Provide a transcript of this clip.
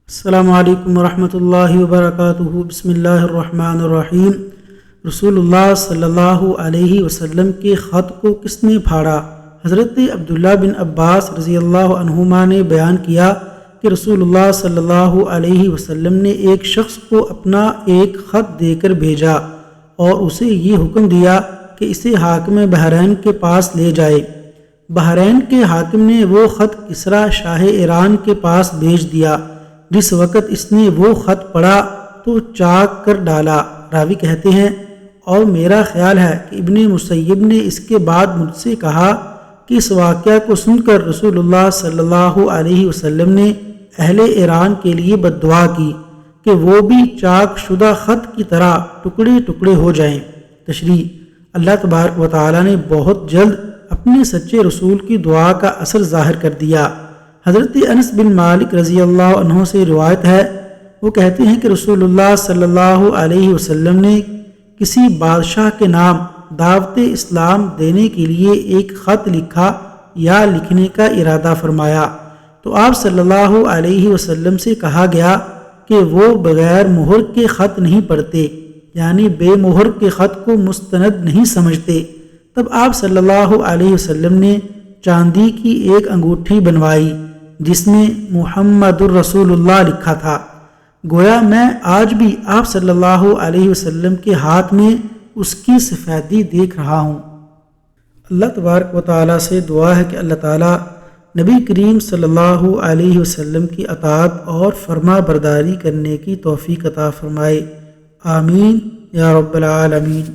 السلام علیکم ورحمۃ اللہ وبرکاتہ۔ بسم اللہ الرحمن الرحیم۔ رسول اللہ صلی اللہ علیہ وسلم کے خط کو کس نے پھاڑا؟ حضرت عبداللہ بن عباس رضی اللہ عنہما نے بیان کیا کہ رسول اللہ صلی اللہ علیہ وسلم نے ایک شخص کو اپنا ایک خط دے کر بھیجا اور اسے یہ حکم دیا کہ اسے حاکم بحرین کے پاس لے جائے۔ بحرین کے حاکم نے وہ خط کسریٰ شاہ ایران کے پاس بھیج دیا۔ جس وقت اس نے وہ خط پڑھا تو چاک کر ڈالا۔ راوی کہتے ہیں اور میرا خیال ہے کہ ابن مسیب نے اس کے بعد مجھ سے کہا کہ اس واقعہ کو سن کر رسول اللہ صلی اللہ علیہ وسلم نے اہل ایران کے لیے بد دعا کی کہ وہ بھی چاک شدہ خط کی طرح ٹکڑے ٹکڑے ہو جائیں۔ تشریح: اللہ تبارک و تعالی نے بہت جلد اپنے سچے رسول کی دعا کا اثر ظاہر کر دیا۔ حضرت انس بن مالک رضی اللہ عنہ سے روایت ہے، وہ کہتے ہیں کہ رسول اللہ صلی اللہ علیہ وسلم نے کسی بادشاہ کے نام دعوت اسلام دینے کے لیے ایک خط لکھا یا لکھنے کا ارادہ فرمایا تو آپ صلی اللہ علیہ وسلم سے کہا گیا کہ وہ بغیر مہر کے خط نہیں پڑھتے، یعنی بے مہر کے خط کو مستند نہیں سمجھتے۔ تب آپ صلی اللہ علیہ وسلم نے چاندی کی ایک انگوٹھی بنوائی جس میں محمد الرسول اللہ لکھا تھا۔ گویا میں آج بھی آپ صلی اللہ علیہ وسلم کے ہاتھ میں اس کی سفیدی دیکھ رہا ہوں۔ اللہ تبارک و تعالیٰ سے دعا ہے کہ اللہ تعالیٰ نبی کریم صلی اللہ علیہ وسلم کی اطاعت اور فرما برداری کرنے کی توفیق عطا فرمائے۔ آمین یا رب العالمین۔